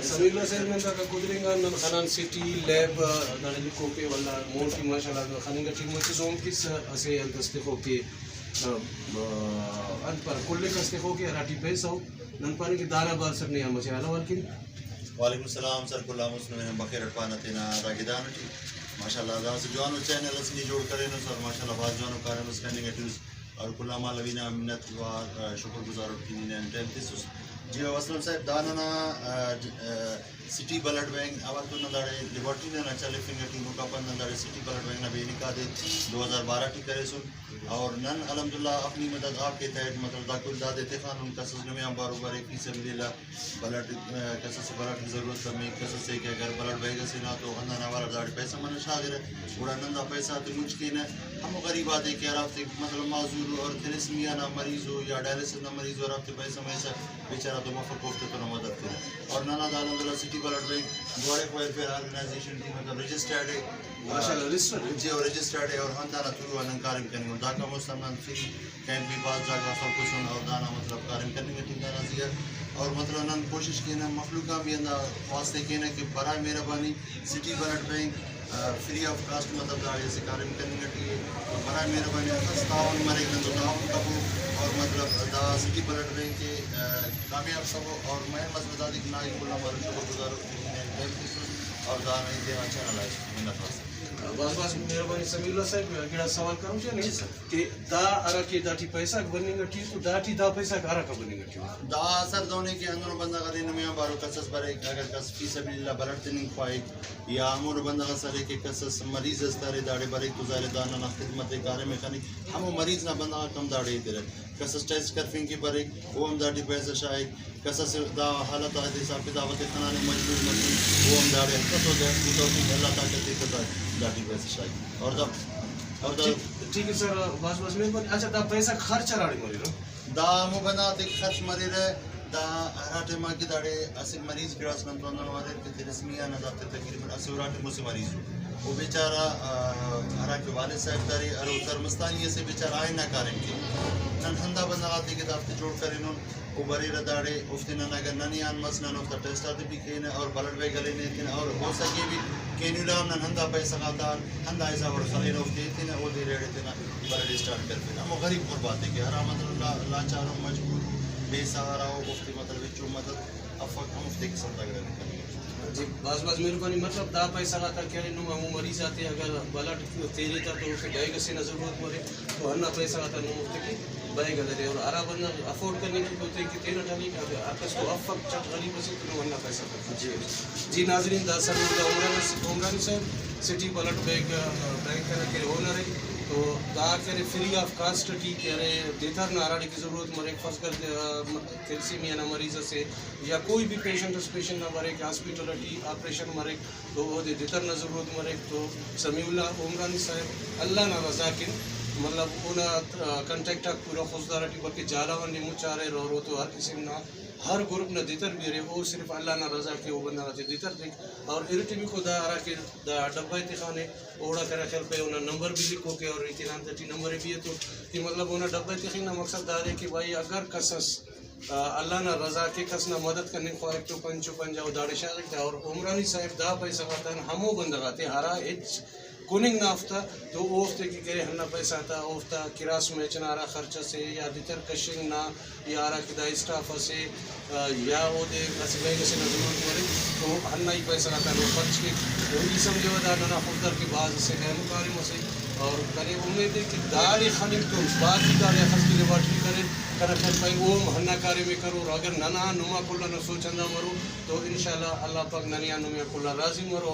سميلا سيدنا ka kudringa nan khanan city lab nan liko pe wala multi mashallah khaninga team ki zone kis ase antastikho ke an par kulle kastikho ke rati peso nan par ki dana bar sab ne amche ala walkin وعلیکم السلام سر کلا مسلمین بخیر پانا تینا راگیدانٹی ماشاءاللہ دا سے جوانو channel اس کی جوڑ کرے نس اور ماشاءاللہ بعض جوانو کارن اس کا نیگیٹیوز اور کلا مالوینا منت و شکر گزار کی نے ٹائم تیسوس جی وسلم صاحب داننا سٹی بلڈ بینک اول تو ندارے لیبرٹی نے چلے فنگر ٹیم کا پن ندارے سٹی بلڈ بینک نہ بے نکاح دے 2012 ٹی کرے سن اور نن الحمدللہ اپنی مدد آپ کے تحت مطلب دا کل دادے تے قانون قصص میں بارو بار فی سبیل اللہ بلڈ قصص بلڈ کی ضرورت میں قصص سے کہ اگر بلڈ بینک سے نہ تو اندر والا داڑی پیسہ من شاگر بڑا نندا پیسہ تو مجھ کے نہ ہم غریب آدے کہ رافتے مطلب معذور اور تھیلیسیمیا نہ مریض ہو یا ڈائلسس نہ مریض ہو رافتے پیسہ میں سے بیچارہ تو مفت کوفتے تو مدد کرے اور نانا الحمدللہ سٹی بلڈ بینک دوارے ویلفیئر آرگنائزیشن کی مطلب رجسٹرڈ ہے ماشاءاللہ رجسٹرڈ جی اور رجسٹرڈ ہے اور ہندانا تو ان کارم کرنے دا کا مستمن فری کیمپ بھی بعض جگہ فوکسن اور دانا مطلب کارم کرنے کی ٹھکانا دیا اور مطلب نن کوشش کی نا مخلوقہ بھی اندر واسطے کی نا کہ برائے مہربانی city blood bank free of cost مطلب داڑی سے کارم کرنے کی برائے مہربانی تعاون مرے نہ تو تعاون کبو اور مطلب دا سٹی بلڈ بینک کے کامیاب سب اور میں مزداد اکنائی کلا مر شکر گزار اور دا نہیں دینا چینل ہے منت واسطے بس مہربانی سمیلا صاحب گڑا سوال کروں چاہیے کہ دا ارا کے داٹی پیسہ بننے گا ٹھیک تو داٹی دا پیسہ ارا کا بننے گا ٹھیک دا اثر دونے کے اندر بندہ کا دین میں بارو قصص برے اگر کس فی سبیل اللہ بلڈ تنگ خواہی یا امور بندہ کا سرے کے قصص مریض استارے داڑے برے تو ظاہر دانا نہ خدمت کارے میں خانی ہم مریض نہ بندہ کم داڑے دے قصص ٹیسٹ کرفیں کی برے وہ ہم داڑی پیسہ شاید قصص دا حالت آئے حساب کتابت خنانے مجبور مجبور وہ ہم داڑے حقت ہو جائے تو اللہ تعالیٰ کے داڑی پیسہ شاید اور ٹھیک ہے سر بس مہربانی اچھا دا پیسہ خرچ راڑی مری رو دا مو بنا تے خرچ مری رہے دا ہراٹے ماں کی داڑے اسی مریض گراس نم تو اندر والے کہ رسمیہ نہ داتے تقریبا اسی ہراٹے مو سے مریض وہ بیچارہ ہرا کے والد صاحب داری اور ترمستانی سے بیچارہ آئے نہ کریں گے نن ہندا بندہ آتے کہ دافتے جوڑ کریں نون وہ بری رداڑے افتنا اگر ننی آن مسنا نفتا ٹیسٹ آتے بھی کھینے اور بلڈ بے گلے نے اور ہو سکے بھی کینیو لام نن ہندا پیسہ آتا ہندا ایسا اور خلین افتے تھے وہ دے ریڑے تھے بلڈ اسٹارٹ کرتے ہیں ہم غریب قربات ہے کہ ہرا مطلب لاچاروں مجبور بے سہارا ہو افتے مطلب وچو مدد افق ہم افتے کی سمتا کرنے جی بس مہربانی مطلب دا پیسہ آتا کیا نو ہم مریض آتے اگر بلڈ تیرے تھا تو اسے ڈائے گا نا ضرورت مرے تو ہر پیسہ آتا نو افتے کی بائے گا دے اور آرا بندہ افورڈ کرنے کی ہوتے ہیں کہ تیرہ ڈالی آکس تو افق چٹ غریب سے تو ہر پیسہ کرتا جی ناظرین دا سر عمرانی صاحب سٹی بلڈ بینک کے اونر ہے تو دا کرے فری آف کاسٹ ٹی کرے دیتر نہ آراڑی کی ضرورت مرے فرض کر تھیلیسیمیا نہ مریض سے یا کوئی بھی پیشنٹ اسپیشل نہ مرے کہ ہاسپٹل ٹی آپریشن مرے تو وہ دیتر نہ ضرورت مرے تو سمیع اللہ عمرانی صاحب اللہ نہ رضا کن مطلب انہیں کنٹیکٹ پورا خوشدار ٹی بلکہ جالاوان نیمو چارے رو تو ہر کسی نہ ہر گروپ نہ دیتر بھی رہے وہ صرف اللہ نہ رضا کے وہ بندہ نہ دیتر دیں اور ارٹی بھی کو دا آرا کے دا ڈبہ اتخانے اوڑا کرا خیل پہ انہیں نمبر بھی لکھو کے اور اتنان تٹی نمبر بھی ہے تو کہ مطلب انہیں ڈبہ اتخانے مقصد دا ہے کہ بھائی اگر قصص اللہ نہ رضا کے کس نہ مدد کرنے خواہد تو پنچو پنجاو داڑے شاہد ہے اور عمرانی صاحب دا پیسہ خواہتا ہے ہمو بندہ گاتے ہرا ایچ کوننگ نافتا تو اوفتے کی کرے ہننا پیسہ تا اوفتا کراس میں چنارا خرچہ سے یا دیتر کشنگ نا یا آرا کدا اسٹاف سے یا وہ دے کسی بھائی کسی نہ ضرورت مرے تو ہننا ہی پیسہ آتا ہے وہ خرچ کے وہی سمجھے ودا ننا خودر کی بعض سے ہے مکارم سے اور کرے امید ہے کہ داری خانم تو بعد ہی داری خرچ کی لیبارٹری کرے کرا خیر پائی وہ ہننا کاری میں کرو اگر ننا نما کلا نہ سوچندہ مرو تو انشاءاللہ اللہ پاک ننیا نمیا کلا راضی مرو